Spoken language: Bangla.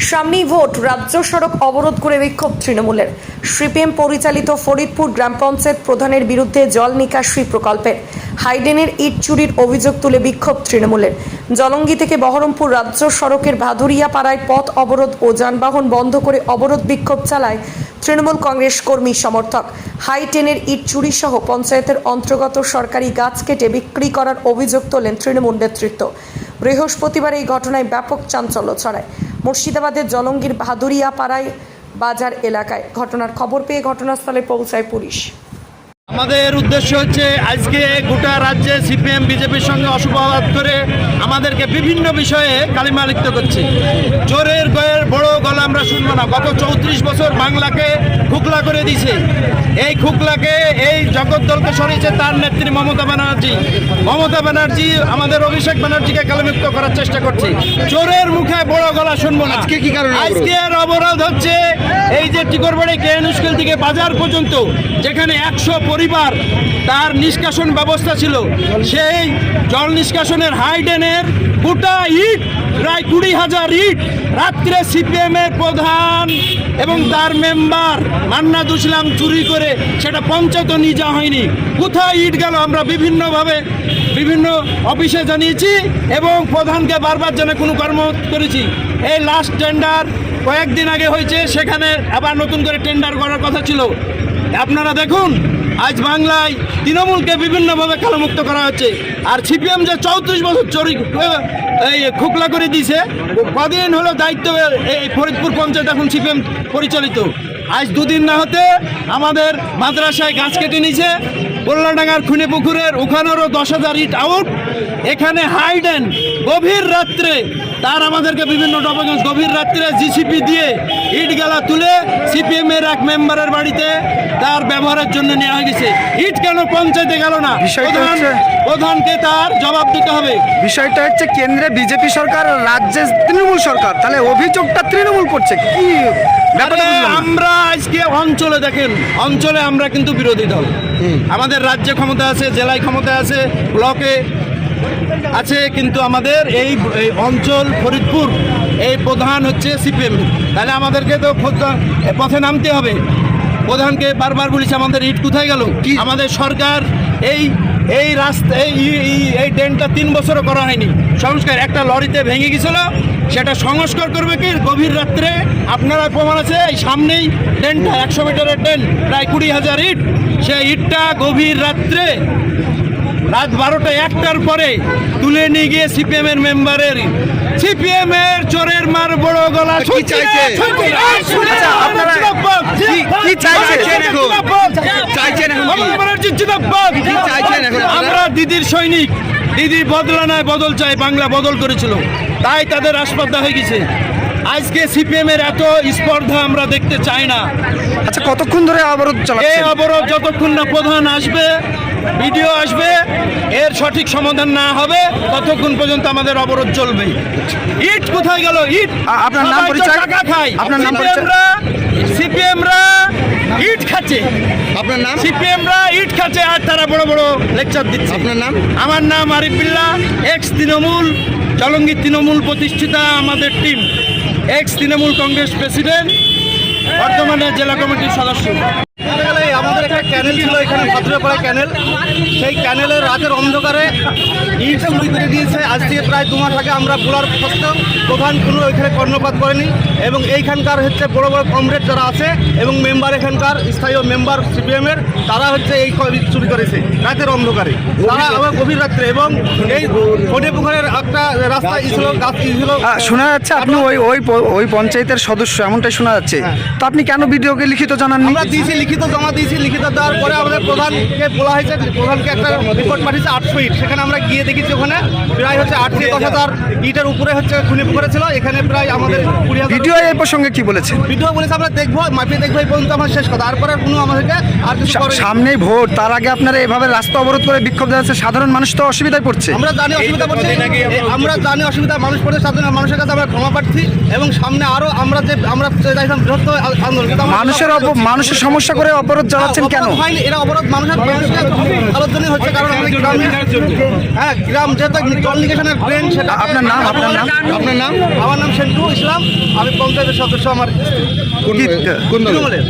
সামনেই ভোট, রাজ্য সড়ক অবরোধ করে বিক্ষোভ তৃণমূলের। সিপিএম পরিচালিত ফরিদপুর গ্রাম পঞ্চায়েত প্রধানের বিরুদ্ধে জল নিকাশি প্রকল্পের হাইডেনের ইট চুরির অভিযোগ তুলে বিক্ষোভ তৃণমূলের। জলঙ্গি থেকে বহরমপুর রাজ্য সড়কের ভাদুরিয়া পাড়ায় পথ অবরোধ ও যানবাহন বন্ধ করে অবরোধ বিক্ষোভ চালায় তৃণমূল কংগ্রেস কর্মী সমর্থক। হাইটেনের ইট চুরি সহ পঞ্চায়েতের অন্তর্গত সরকারি গাছ কেটে বিক্রি করার অভিযোগ তোলেন তৃণমূল নেতৃত্ব। বৃহস্পতিবার এই ঘটনায় ব্যাপক চাঞ্চল্য ছড়ায় মুর্শিদাবাদের জলঙ্গির ভাদুরিয়া পাড়ায় বাজার এলাকায়। ঘটনার খবর পেয়ে ঘটনাস্থলে পৌঁছায় পুলিশ। আমাদের উদ্দেশ্য হচ্ছে আজকে গোটা রাজ্যে সিপিএম বিজেপির সঙ্গে অশুভবাদ করে আমাদেরকে বিভিন্ন বিষয়ে কালিমালিপ্ত করছে। চোরের গয়ের বড় গলা আমরা শুনবো না। গত 34 বছর বাংলাকে খুকলা করে দিয়েছে। এই খুকলাকে এই জগদ্দলকে সরিয়েছে তার নেত্রী মমতা ব্যানার্জি। মমতা ব্যানার্জি আমাদের অভিষেক ব্যানার্জিকে কালিমালিপ্ত করার চেষ্টা করছে। চোরের মুখে বড় গলা শুনবো না। আজকে কি কারণে আজকের অবরোধ হচ্ছে এই যে টিকরবাড়ি কেএন স্কুল থেকে বাজার পর্যন্ত যেখানে 100 পরিবার তার নিষ্কাশন ব্যবস্থা ছিল, সেই জল নিষ্কাশনের হাইডেনের গোটা ইট প্রায় 20,000 ইট রাত্রে সিপিএম এর প্রধান এবং তার মেম্বার মান্নাত ইসলাম চুরি করে সেটা পঞ্চায়েত নিয়ে যাওয়া হয়নি। কোথায় ইট গেল আমরা বিভিন্নভাবে বিভিন্ন অফিসে জানিয়েছি এবং প্রধানকে বারবার জানা কোনো কর্ম করেছি। এই লাস্ট টেন্ডার কয়েকদিন আগে হয়েছে, সেখানে আবার নতুন করে টেন্ডার করার কথা ছিল। আপনারা দেখুন আজ বাংলায় তৃণমূলকে বিভিন্নভাবে কালোমুক্ত করা হচ্ছে। আর সিপিএম যে 34 বছর চুরি এই খুকলা করে দিয়েছে, কদিন হলো দায়িত্ব এই ফরিদপুর পঞ্চায়েত এখন সিপিএম পরিচালিত। আজ দুদিন না হতে আমাদের মাদ্রাসায় গাছ কেটে নিয়েছে। বল্লাডাঙ্গার খুনে পুকুরের ওখানেরও 10,000 ইট আউট। এখানে হাইডেন গভীর রাত্রে তার আমাদেরকে বিভিন্ন ডকুমেন্টস গভীর রাত্রে জিসিপি দিয়ে ইট গেলা তুলে সিপিএম এর এক মেম্বারের বাড়িতে তার ব্যবহারের জন্য নেওয়া হয়ে গেছে। ইট কেন পঞ্চায়েতে গেল না? প্রধানকে তার জবাব দিতে হবে। বিষয়টা হচ্ছে কেন্দ্রে বিজেপি সরকার, রাজ্যে তৃণমূল সরকার, তাহলে অভিযোগটা তৃণমূল করছে কি ব্যাপারটা? আমরা আজকে অঞ্চলে দেখেন, অঞ্চলে আমরা কিন্তু বিরোধী দল। আমাদের রাজ্যে ক্ষমতা আছে, জেলায় ক্ষমতা আছে, ব্লকে আছে, কিন্তু আমাদের এই অঞ্চল ফরিদপুর এই প্রধান হচ্ছে সিপিএম। তাহলে আমাদেরকে তো পথে নামতে হবে। প্রধানকে বারবার বলেছি আমাদের ইট কোথায় গেল? আমাদের সরকার এই রাস্তা এই ড্রেনটা 3 বছরও করা হয়নি সংস্কার। একটা লরিতে ভেঙে গেছিল, সেটা সংস্কার করবে কি গভীর রাত্রে? আপনারা প্রমাণ আছে, এই সামনেই ড্রেনটা 100 মিটারের ড্রেন, প্রায় 20,000 ইট। সেই ইটটা গভীর রাত্রে রাত 12টা 1টার পরে তুলে নিয়ে গিয়ে সিপিএম এর মেম্বারের সিপিএম এর চোরের মার বড় গলা কি চাইছে? আমরা দিদির সৈনিক, দিদি বদলা নয় বদল চাই, বাংলা বদল করেছিল, তাই তাদের আসপাদ্দা হয়ে গেছে। আজকে সিপিএম এর এত স্পর্ধা আমরা দেখতে চাই না। আচ্ছা, কতক্ষণ ধরে অবরোধ চালাচ্ছে? এই অবরোধ যতক্ষণ না প্রধান আসবে, ভিডিও আসবে, এর সঠিক সমাধান না হবে ততক্ষণ পর্যন্ত আমাদের অবরোধ চলবে। ইট কোথায় গেল? ইট আপনার নাম পরিচয়? টাকা খায়, আপনার নাম পরিচয়? সিপিএমরা ইট খাচ্ছে। আপনার নাম? সিপিএমরা ইট খাচ্ছে আর তারা বড় বড় লেকচার দিচ্ছে। আপনার নাম? আমার নাম আরিফ বিল্লাহ, এক্স তৃণমূল, জলঙ্গি তৃণমূল প্রতিষ্ঠিতা আমাদের team, x Trinamool Congress president, বর্তমানে জেলা কমিটির সদস্য। আমাদের একটা ক্যানেল ছিল এখানে, ভাদুরিয়াপাড়া ক্যানেল। সেই ক্যানেলের রাতের অন্ধকারে ইট চুরি করে দিয়েছে। আজ থেকে প্রায় 2 মাস আগে আমরা বলার সত্ত্বেও প্রধান কোনো এখানে কর্ণপাত করেনি। এবং এইখানকার হচ্ছে বড় বড় কমরেড যারা আছে এবং মেম্বার, এখানকার স্থায়ী মেম্বার সিপিএমের, তারা হচ্ছে এই চুরি করেছে রাতের অন্ধকারে, তারা আবার গভীর রাত্রে। এবং এই ফোনে পুকুরের একটা রাস্তা ছিল, গাছ ছিল। শোনা যাচ্ছে আপনি ওই পঞ্চায়েতের সদস্য, এমনটাই শোনা যাচ্ছে। তো আপনি কেন ভিডিওকে লিখিত জানাননি? আমরা দিয়েছি, লিখিত জমা দিয়েছি। লিখিত দেওয়ার পরে আমাদের প্রধানকে বলা হয়েছে, প্রধানকে একটা রিপোর্ট পাঠিয়েছে 800 ইট। সেখানে আমরা গিয়ে দেখেছি ওখানে প্রায় হচ্ছে 8 থেকে 10,000 ইটের উপরে হচ্ছে খুনে পুকুরে ছিল। এখানে প্রায় আমাদের 20,000। ভিডিও এই প্রসঙ্গে কি বলেছে? ভিডিও বলেছে আমরা দেখবো, মাপিয়ে দেখবো, এই পর্যন্ত আমার শেষ কথা। তারপরে কোনো আমাদেরকে আর কিছু করে। সামনেই ভোট, তার আগে আপনারা এভাবে রাস্তা অবরোধ করে বিক্ষোভ দেখাচ্ছে, সাধারণ মানুষ তো অসুবিধায় পড়ছে। আমরা জানি অসুবিধা পড়ছে, আমরা জানি অসুবিধা মানুষ পড়ছে, সাধারণ মানুষের কাছে আমরা ক্ষমা প্রার্থী। এবং সামনে আরো আমরা চাইছিলাম বৃহত্তর আন্দোলন, মানুষের সমস্যা করে অবরোধ চালাচ্ছেন কেন? অবরোধ হয়নি, এরা অবরোধ মানুষের ভালোর জন্যই হচ্ছে, কারণ আমাদের গ্রামে গ্রাম যেহেতু জল নিকাশনের ড্রেন সেটা। আপনার নাম? আপনার নাম? আমার নাম সেন্টু ইসলাম, আমি পঞ্চায়েতের সদস্য। আমার কোন তৃণমূলের।